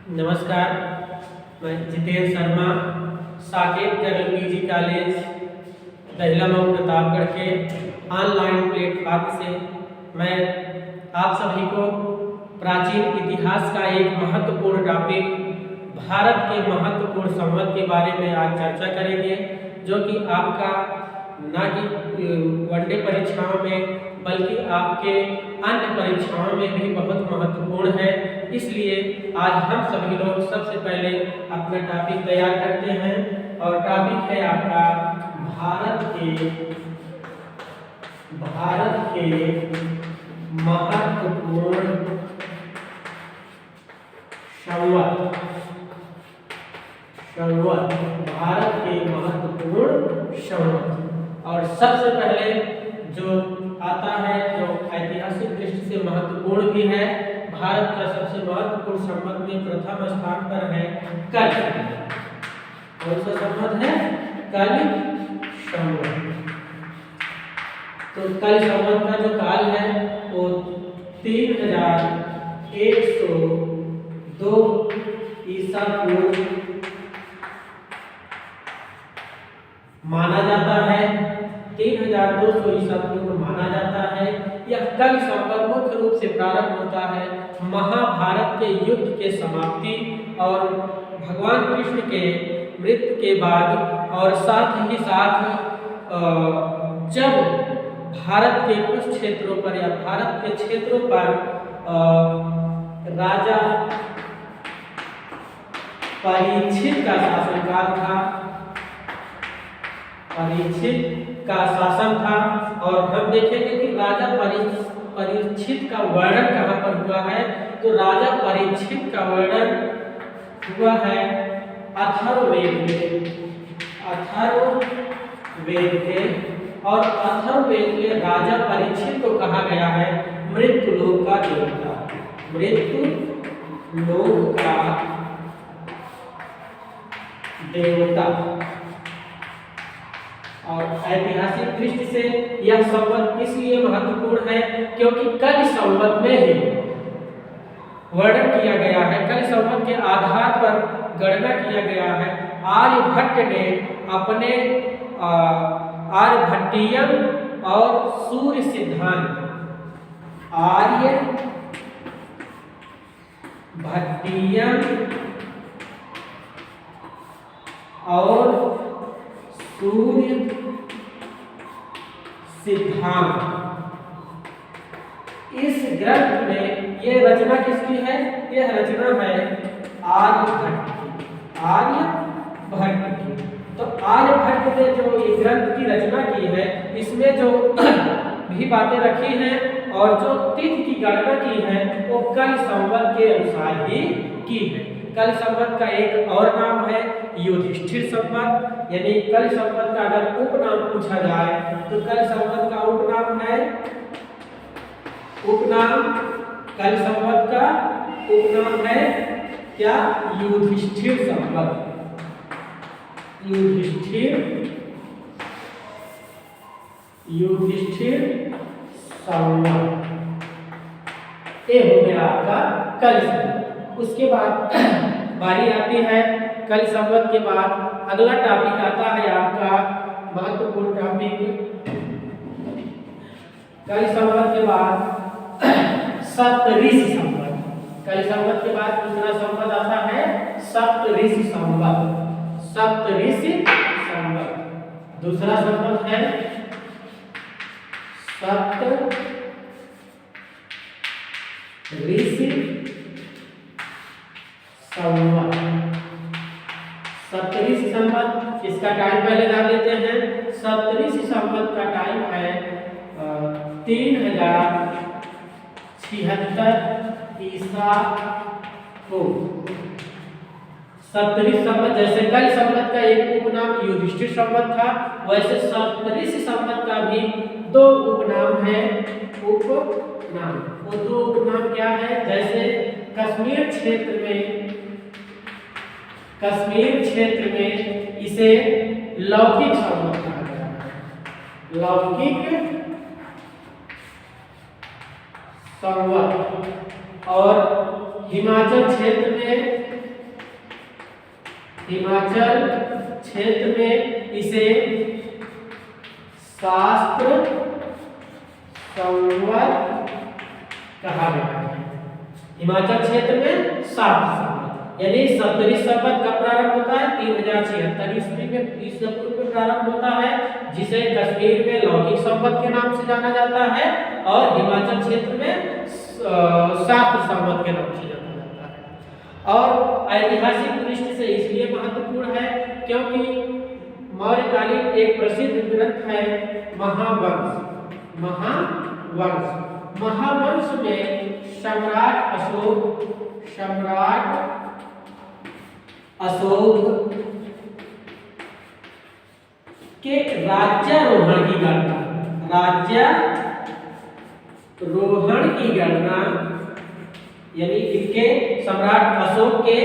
नमस्कार, मैं Jitendra Sharma, Saket girl PG college Dahila Mau Pratapgarh के ऑनलाइन प्लेटफॉर्म से मैं आप सभी को प्राचीन इतिहास का एक महत्वपूर्ण टॉपिक भारत के महत्वपूर्ण संवत के बारे में आज चर्चा करेंगे, जो कि आपका न कि वनडे परीक्षाओं में बल्कि आपके अन्य परीक्षाओं में भी बहुत महत्वपूर्ण है। इसलिए आज हम सभी लोग सबसे पहले अपना टॉपिक तैयार करते हैं और टॉपिक है आपका भारत के महत्वपूर्ण संवत। भारत के महत्वपूर्ण संवत। और सबसे पहले जो आता है, जो ऐतिहासिक दृष्टि से महत्वपूर्ण भी है, भारत का सबसे महत्वपूर्ण संवत में प्रथम स्थान पर है कल। कौन सा संवत है? कल संवत। तो कल संवत का जो काल है वो 3102 ईसा पूर्व माना जाता है। 3200 ईसा पूर्व माना जाता है। यह कल संवत मुख्य रूप से प्रारंभ होता है महाभारत के युद्ध के समाप्ति और भगवान कृष्ण के मृत्यु के बाद, और साथ ही साथ जब भारत के कुछ क्षेत्रों पर या भारत के क्षेत्रों पर राजा परीक्षित का शासनकाल था। परीक्षित का शासन था। और हम देखेंगे कि राजा परीक्षित का वर्णन कहाँ पर हुआ है। तो राजा परीक्षित का वर्णन हुआ है अथर्ववेद में। और अथर्ववेद में राजा परीक्षित को कहा गया है मृत्यु लोक का देवता। मृत्यु लोक का देवता। और ऐतिहासिक दृष्टि से यह संवत इसलिए महत्वपूर्ण है क्योंकि कल संवत में ही वर्णन किया गया है, कल संवत के आधार पर गणना किया गया है। आर्यभट्ट ने अपने आर्यभट्टीयम और सूर्य सिद्धांत, आर्यभट्टीयम और सूर्य सिद्धांत, इस ग्रंथ में ये रचना किसकी है? यह रचना है आर्यभट्ट की। तो आर्यभट्ट ने जो ये ग्रंथ की रचना की है, इसमें जो भी बातें रखी हैं और जो तिथि की गणना की है वो कल संवत के अनुसार ही की है। कल संवत का एक और नाम है युधिष्ठिर संवत। यानी कल संवत का अगर उपनाम पूछा जाए तो कल संवत का उपनाम है, कल संवत का उपनाम है क्या? युधिष्ठिर संवत। युधिष्ठिर संवत। ये हो गया आपका कल संवत। उसके बाद बारी आती है कल संवत के बाद अगला टॉपिक आता है आपका महत्वपूर्ण टॉपिक। कल संवत के बाद सप्तऋषि संवत। कल संवत के बाद दूसरा संवत आता है सप्तऋषि संवत। दूसरा संवत है सप्तऋषि संवत। सप्तऋषि संवत, इसका टाइम पहले जान लेते हैं। सप्तऋषि संवत का टाइम है 3076 ईसा पूर्व। सप्तऋषि संवत, जैसे कल संवत का एक उपनाम युधिष्ठिर संवत था, वैसे सप्तऋषि संवत का भी दो उपनाम है। उपनाम, वो दो उपनाम क्या है? जैसे कश्मीर क्षेत्र में इसे लौकिक संवत कहा गया है। लौकिक संवत। और हिमाचल क्षेत्र में इसे शास्त्र संवत कहा गया है। हिमाचल क्षेत्र में शास्त्र संवत यानी सप्तरी संवत का प्रारंभ होता है 3076 ईस्वी में ईसा पूर्व में प्रारंभ होता है, जिसे कश्मीर में लौकिक संवत के नाम से जाना जाता है और हिमाचल क्षेत्र में शास्त्र संवत के नाम से जाना जाता है। और ऐतिहासिक दृष्टि से इसलिए महत्वपूर्ण है क्योंकि मौर्यकालीन एक प्रसिद्ध ग्रंथ है महावंश में सम्राट अशोक के राज्यारोहण की गणना यानी इनके सम्राट अशोक के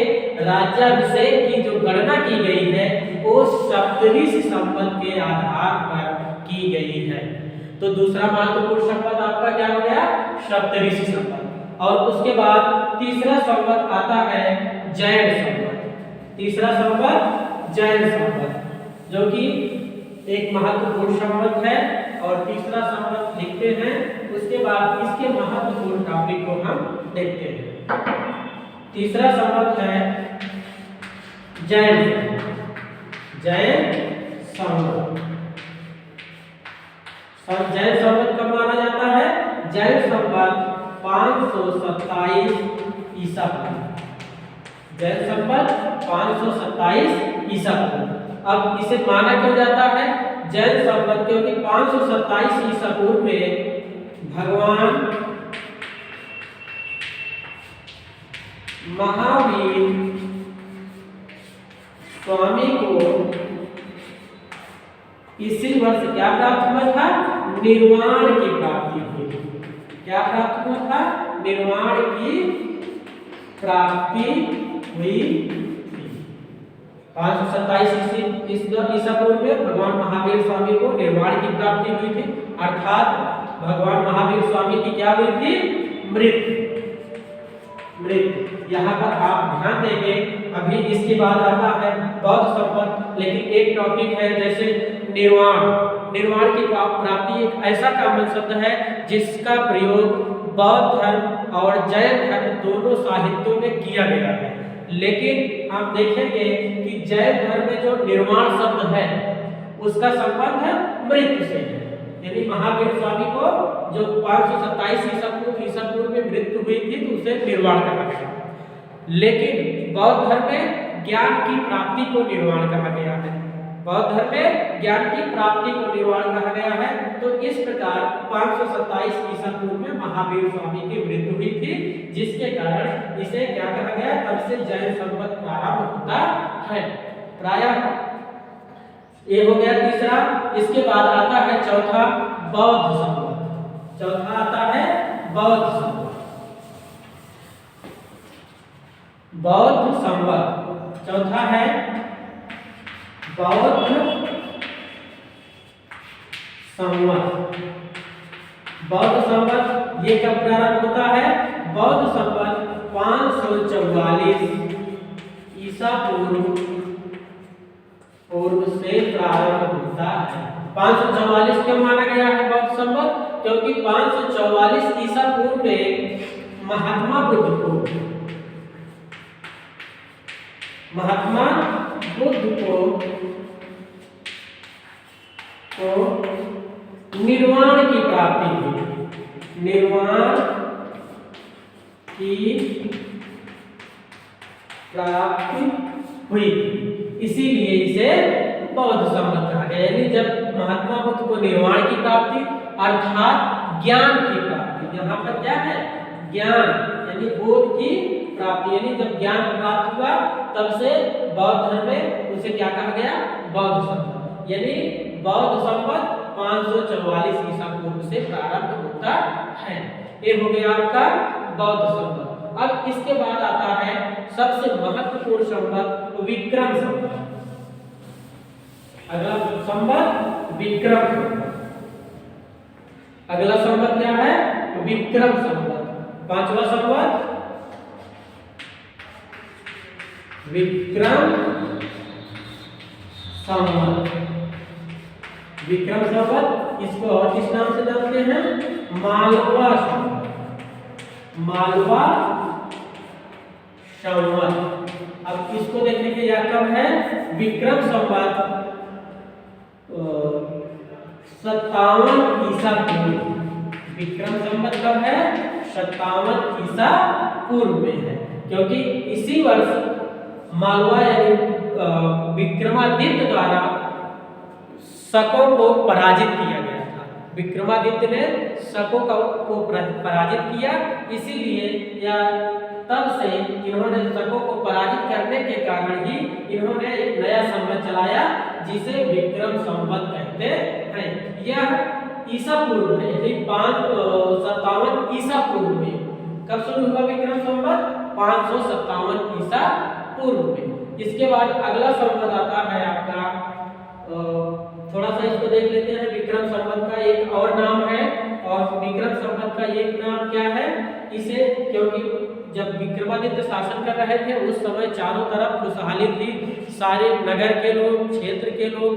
राज्याभिषेक की जो गणना की गई है वो सप्तऋषि संवत के आधार पर की गई है। तो दूसरा महत्वपूर्ण संवत आपका क्या हो गया? सप्तऋषि संवत। और उसके बाद तीसरा संवत आता है जैन संवत। तीसरा संवत जैन संवत जो कि एक महत्वपूर्ण संवत है और तीसरा संवत लिखते हैं। उसके बाद इसके महत्वपूर्ण टॉपिक को हम देखते हैं। तीसरा संवत है जैन संवत। जैन संवत कब माना जाता है? जैन संवत 527 ईसा पूर्व। जैन संवत 527 ईसा पूर्व। अब इसे माना क्यों जाता है जैन संवत? क्योंकि 527 ईसा पूर्व में भगवान महावीर स्वामी को इसी वर्ष क्या प्राप्त हुआ था? निर्वाण की प्राप्ति हुई। क्या प्राप्त हुआ था? निर्वाण की प्राप्ति हुई थी। 527 ईसा पूर्व में भगवान महावीर स्वामी को निर्वाण की प्राप्ति हुई थी, अर्थात भगवान महावीर स्वामी की क्या हुई थी? मृत्यु। यहाँ पर आप ध्यान देंगे, अभी इसके बाद आता है बौद्ध संवत। लेकिन एक टॉपिक है जैसे निर्वाण की प्राप्ति एक ऐसा कॉमन शब्द है जिसका प्रयोग बौद्ध धर्म और जैन धर्म दोनों साहित्यों में किया गया है। लेकिन हम देखेंगे कि जैन धर्म में जो निर्वाण शब्द है उसका संबंध है मृत्यु से, यानी महावीर स्वामी को जो 527 ईसा पूर्व में मृत्यु हुई थी तो उसे निर्वाण कहा गया। लेकिन बौद्ध धर्म में ज्ञान की प्राप्ति को निर्वाण कहा गया है। बौद्ध धर्म में ज्ञान की प्राप्ति को निर्वाण कहा गया है। तो इस प्रकार 527 ईसा पूर्व में महावीर स्वामी की मृत्यु हुई थी, जिसके कारण इसे क्या कहा गया? तब से जैन संवत प्रारंभ होता है। प्रायः ये हो गया तीसरा। इसके बाद आता है चौथा बौद्ध संवत। चौथा आता है बौद्ध संवत। बौद्ध संवत चौथा है बौद्ध संवत। बौद्ध संवत ये कब प्रारंभ होता है? बौद्ध संवत 544 ईसा पूर्व से प्रारंभ होता है। 544 क्यों माना गया है बौद्ध संवत? क्योंकि 544 ईसा पूर्व में महात्मा बुद्ध को निर्वाण की प्राप्ति हुई। निर्वाण की प्राप्ति हुई, इसीलिए इसे बौद्ध संवत कहा गया। यानी जब महात्मा बुद्ध को निर्वाण की प्राप्ति अर्थात ज्ञान की प्राप्ति, यहाँ पर क्या है? ज्ञान यानी बोध की प्राप्ति, यानी जब ज्ञान प्राप्त हुआ तब से बौद्ध धर्म में उसे क्या कहा गया? बौद्ध संवत। यानी बौद्ध संवत 544 ईसा पूर्व से प्रारंभ होता है। ये हो गया आपका बौद्ध संवत। अब इसके बाद आता है सबसे महत्वपूर्ण संवत विक्रम संवत। अगला संवत विक्रम संवत। अगला संवत क्या है? विक्रम संवत। पांचवा संवत विक्रम संवत। विक्रम संवत, इसको और किस नाम से जानते हैं? मालवा संवत। मालवा संवत। अब इसको देखने के यह कब है? विक्रम संवत 57 ईसा पूर्व। विक्रम संवत कब है? 57 ईसा पूर्व में है, क्योंकि इसी वर्ष मालवा यानी विक्रमादित्य द्वारा शकों को पराजित किया गया था। विक्रमादित्य ने शकों को पराजित किया, इसीलिए या तब से इन्होंने शकों को पराजित करने के कारण ही इन्होंने एक नया संवत चलाया जिसे विक्रम संवत कहते हैं। यह ईसा पूर्व है, यानी 57 ईसा पूर्व में। कब शुरू हुआ विक्रम संवत? 557 ईसा पूर्व में। इसके बाद अगला संवत आता है आपका, थोड़ा सा इसको देख लेते हैं। विक्रम संवत का एक और नाम है, और विक्रम संवत का एक नाम क्या है? इसे, क्योंकि जब विक्रमादित्य शासन कर रहे थे उस समय चारों तरफ खुशहाली थी, सारे नगर के लोग, क्षेत्र के लोग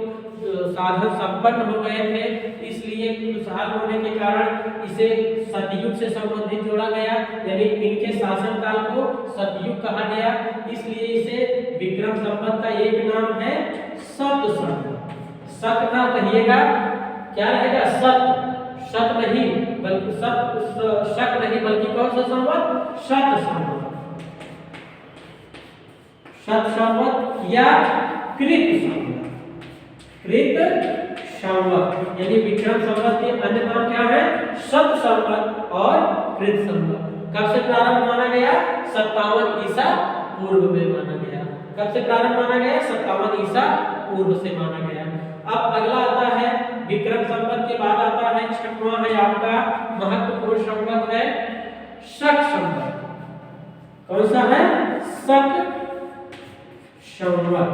साधन संपन्न हो गए थे, इसलिए खुशहाल होने के कारण इसे सतयुग से संबंधित जोड़ा गया, यानी इनके शासनकाल को सतयुग कहा गया, इसलिए इसे विक्रम संवत का एक नाम है सत संवत। सत ना कहिएगा, क्या रहेगा? सत। शत नहीं बल्कि शक नहीं बल्कि कौन सा संवत? शत संवत। शत संवत या कृत संवत। कृत संवत यानी विक्रम संवत के अन्य नाम क्या है? शत संवत और कृत संवत। कब से प्रारंभ माना गया? 57 ईसा पूर्व में माना गया। कब से प्रारंभ माना गया? 57 ईसा पूर्व से माना गया। अब अगला आता है विक्रम संवत के बाद आता है छठवां है आपका महत्वपूर्ण संवत है शक संवत। कौन सा है? शक संवत।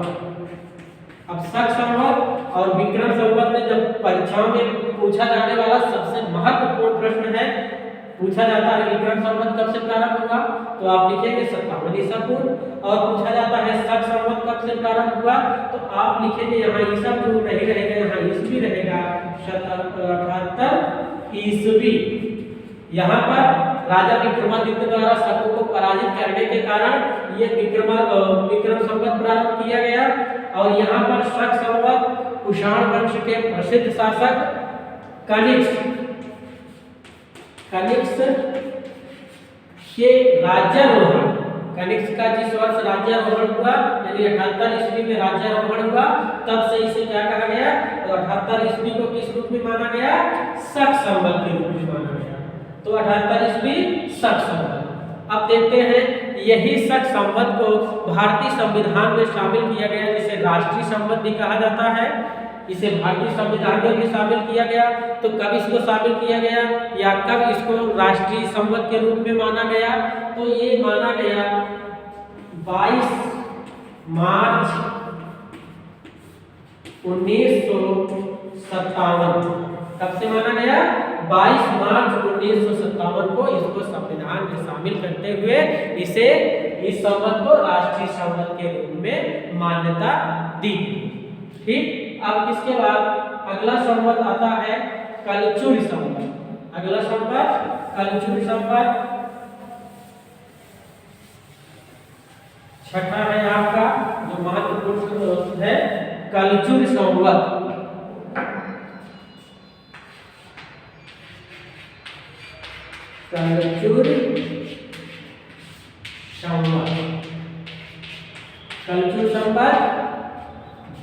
अब शक संवत और विक्रम संवत में जब परीक्षाओं में पूछा जाने वाला सबसे महत्वपूर्ण प्रश्न है, पूछा जाता है विक्रम संवत कब से प्रारंभ हुआ, तो आप लिखेंगे 57 ईसा पूर्व। और पूछा जाता है शक संवत कब से प्रारंभ हुआ, तो आप लिखेंगे यहाँ ईसा पूर्व नहीं रहेगा, यहाँ ईस्वी रहेगा, 78 ईस्वी। यहाँ पर राजा विक्रमादित्य द्वारा शकों को पराजित करने के कारण ये विक्रम संवत प्रारंभ किया गया। और यहाँ पर शक संवत कुषाण वंश के प्रसिद्ध शासक कनिष्क के राज्यारोहण, कनिष्क का जिस वर्ष राज्यारोहण हुआ यानी 78 ईस्वी में राज्यारोहण हुआ, तब से इसे क्या कहा गया? तो 78 ईस्वी को किस रूप में माना गया? शक संवत के रूप में माना गया। तो 78 ईस्वी शक संवत। अब देखते हैं यही शक संवत को भारतीय संविधान में शामिल किया गया, जिसे राष्ट्रीय संवत भी कहा जाता है। इसे भारतीय संविधान में भी शामिल किया गया। तो कब इसको शामिल किया गया या कब इसको राष्ट्रीय संवत के रूप में माना गया? तो ये माना गया 22 मार्च 1957। कब से माना गया? 22 मार्च 1957 को इसको संविधान में शामिल करते हुए इस संवत को राष्ट्रीय संवत के रूप में मान्यता दी। ठीक। अब इसके बाद अगला संवत आता है कलचुरी संवत। अगला संवत कलचुरी संवत छठा है आपका जो महत्वपूर्ण है कलचुरी संवत। कलचुरी संवत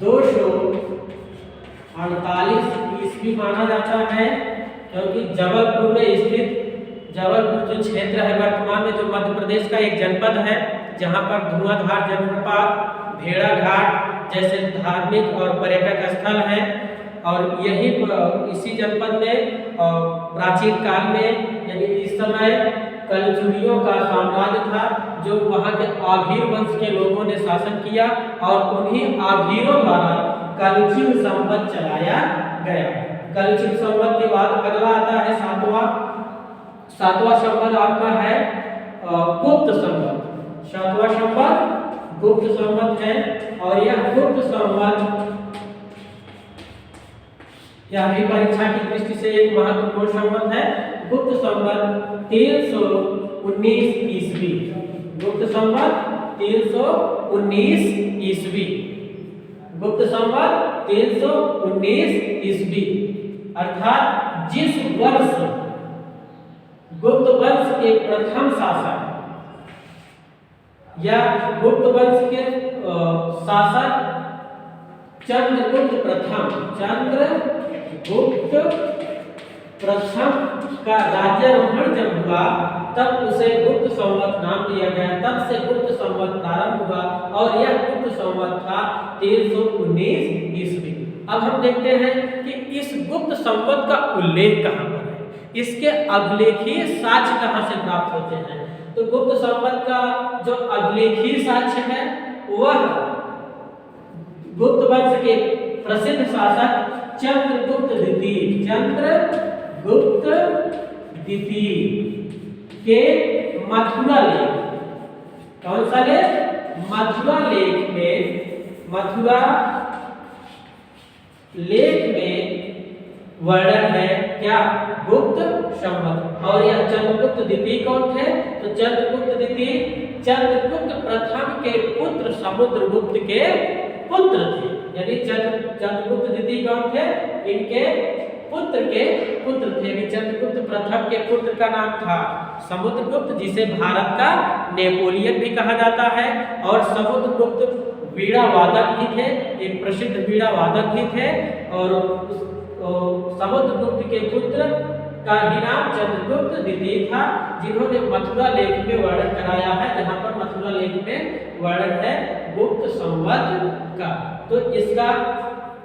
248 ईस्वी माना जाता है, क्योंकि जबलपुर में स्थित जबलपुर जो क्षेत्र है वर्तमान में जो मध्य प्रदेश का एक जनपद है, जहां पर धुआंधार जलप्रपात, भेड़ा घाट जैसे धार्मिक और पर्यटक स्थल हैं। और यही इसी जनपद में प्राचीन काल में यानी इस समय कलचुरियों का साम्राज्य था, जो वहां के आभीर वंश के लोगों ने शासन किया और उन्हीं आभीरों द्वारा कलचुर संवत चलाया गया। कलचुर संवत के बाद अगला आता है सातवां संवत आपका है गुप्त संवत। सातवां संवत गुप्त संवत है और यह गुप्त संवत यह भी परीक्षा की दृष्टि से एक महत्वपूर्ण संवत है। गुप्त संवत 319 ईस्वी, गुप्त संवत 319 ईस्वी, गुप्त संवत 319 ईस्वी, अर्थात जिस वर्ष गुप्त वंश के प्रथम शासक या गुप्त वंश के शासक चंद्रगुप्त प्रथम का राज्यारोहण जब हुआ तब उसे गुप्त संवत नाम दिया गया। तब से गुप्त संवत प्रारंभ हुआ और यह गुप्त संवत था 319 ईस्वी। अब हम देखते हैं कि इस गुप्त संवत का उल्लेख कहाँ पर है, इसके अभिलेखीय साक्ष्य कहाँ से प्राप्त होते हैं। तो गुप्त संवत का जो अभिलेखीय साक्ष्य है वह गुप्त वंश के प्रसिद्ध शासक चंद्रगुप्त द्वितीय के मथुरा लेख, कौन सा लेख, मथुरा लेख में वर्णन है क्या, गुप्त संवत। और यह चंद्रगुप्त द्वितीय कौन थे, तो चंद्रगुप्त द्वितीय चंद्रगुप्त प्रथम के पुत्र समुद्रगुप्त के पुत्र थे। यानी चंद्रगुप्त द्वितीय कौन थे, इनके पुत्र थे। यानी चंद्रगुप्त प्रथम के पुत्र का नाम था समुद्रगुप्त, जिसे भारत का नेपोलियन भी कहा जाता है। और समुद्रगुप्त वीणा वादक भी थे, एक प्रसिद्ध वीणा वादक भी थे। और समुद्रगुप्त के पुत्र का ही नाम चंद्रगुप्त द्वितीय था, जिन्होंने मथुरा लेख में वर्णन कराया है। जहाँ पर मथुरा लेख में वर्णन है गुप्त संवत का। तो इसका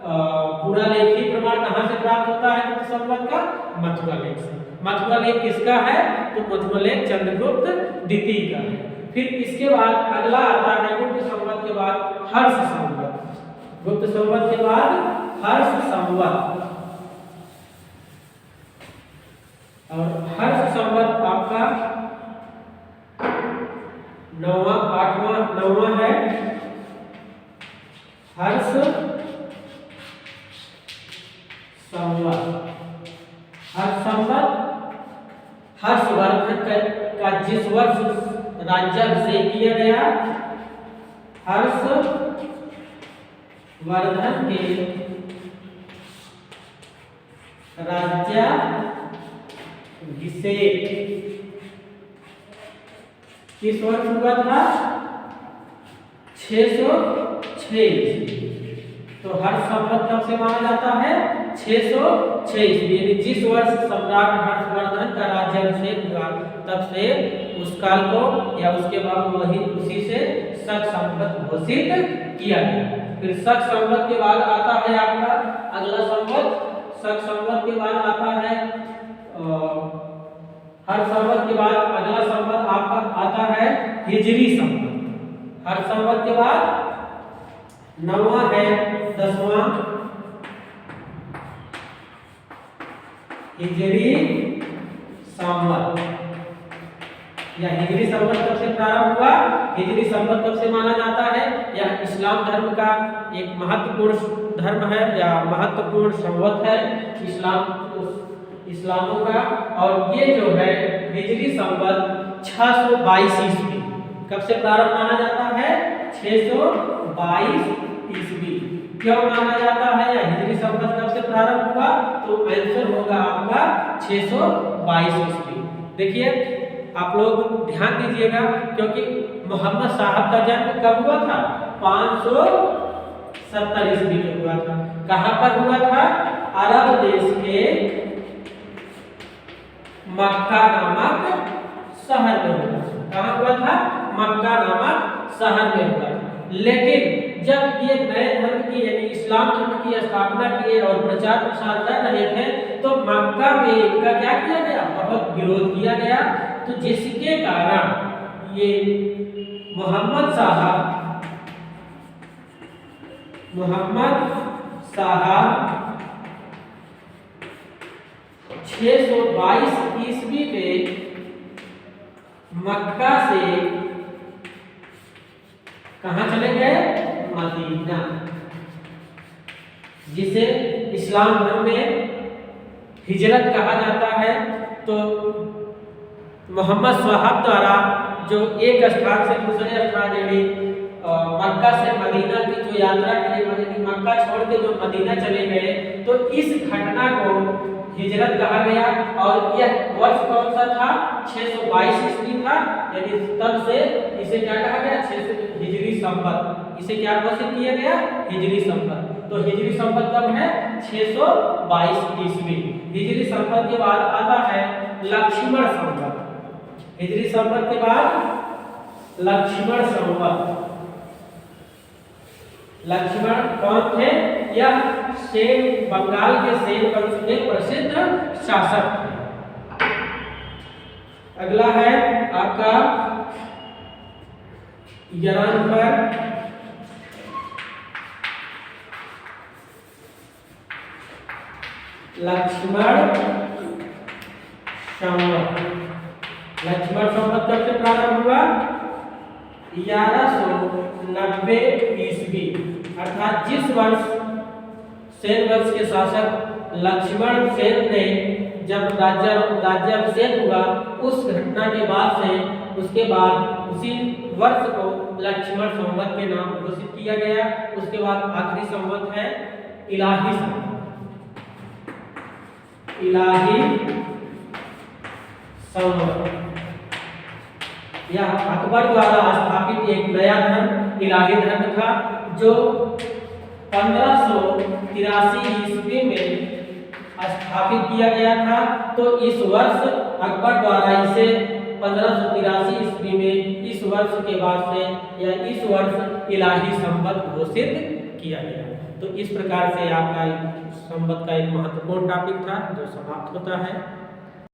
पूरा लेखी प्रमाण कहाँ से प्राप्त होता है गुप्त संवत का, मथुरा लेख से। मथुरा लेख किसका है, तो मथुरा लेख चंद्रगुप्त द्वितीय का है। फिर इसके बाद अगला आता है गुप्त संवत के बाद हर्ष संवत। गुप्त संवत के बाद हर्ष संवत, और हर्ष संवत आपका नौवां है। हर्ष संवत हर्षवर्धन का जिस वर्ष राज्याभिषेक किया गया, हर्षवर्धन के राज्याभिषेक किस वर्ष हुआ था, 606। तो हर्ष संवत कब से माना जाता है, 606 ईस्वी। यानी जिस वर्ष सम्राट हर्षवर्धन का राज्याभिषेक हुआ तब से उस काल को या उसके बाद वही उसी से शक संवत घोषित किया गया। फिर शक संवत के बाद आता है आपका अगला संवत। शक संवत के बाद आता है हर संवत के बाद अगला संवत आपका आता है हिजरी संवत। हर संवत के बाद नौवां है 10वां हिजरी संवत। या हिजरी संवत कब से प्रारंभ हुआ, हिजरी संवत कब से माना जाता है, यह इस्लाम धर्म का एक महत्वपूर्ण धर्म है या महत्वपूर्ण संवत है इस्लामों का। और ये जो है हिजरी संवत 622 ईस्वी कब से प्रारंभ माना जाता है, 622 ईस्वी। क्यों माना जाता है या हिजरी संवत कब से प्रारंभ हुआ, तो आंसर होगा आपका 622 ईस्वी। देखिए आप लोग ध्यान दीजिएगा, क्योंकि मोहम्मद साहब का जन्म कब हुआ था, 570 ईस्वी में हुआ था। कहाँ पर हुआ था, अरब देश के मक्का नामक शहर में हुआ था। कहाँ हुआ था, मक्का नामक शहर में हुआ था। लेकिन जब ये नए धर्म की यानी इस्लाम धर्म की स्थापना किए और प्रचार प्रसार कर रहे थे, तो मक्का में इनका क्या किया गया, बहुत विरोध किया गया। तो जिसके कारण ये मोहम्मद साहब 622 ईस्वी में मक्का से कहाँ चले गए? मदीना, जिसे इस्लाम धर्म में हिजरत कहा जाता है। तो मोहम्मद स्वहाब द्वारा जो एक स्थान से दूसरे स्थान यानी मक्का से मदीना की जो यात्रा के लिए मक्का छोड़ के जो मदीना चले गए, तो इस घटना को हिजरत कहा गया। और यह वर्ष कौन सा था? 622 ईस्वी था, यानी तब से इसे क्या कहा गया? 600 हिजरी संवत। इसे क्या घोषित किया गया? हिजरी संवत। तो हिजरी संवत कब है? 622 ईस्वी। हिजरी संवत के बाद आता है लक्ष्मण संवत। हिजरी संवत के बाद लक्ष्मण संवत। लक्ष्मण कौन थे? यह सेन, बंगाल के सेन वंश के प्रसिद्ध शासक थे। अगला है आपका 11 नंबर, लक्ष्मण संवत। लक्ष्मण संवत कब से प्रारंभ हुआ? 1190 ईस्वी, अर्थात जिस वर्ष सेन वंश के शासक लक्ष्मण सेन ने जब राज्याभिषेक हुआ, उस घटना के बाद से उसके बाद उसी वर्ष को लक्ष्मण संवत के नाम घोषित किया गया। उसके बाद आखिरी संवत है इलाही संवत। इलाही संवत यह अकबर द्वारा स्थापित एक नया धर्म इलाही धर्म था, जो 1583 ईस्वी में स्थापित किया गया था। तो इस वर्ष अकबर द्वारा इसे 1583 ईस्वी में इस वर्ष के बाद से या इस वर्ष इलाही संवत घोषित किया गया। तो इस प्रकार से आपका संवत का एक महत्वपूर्ण टॉपिक था जो समाप्त होता है।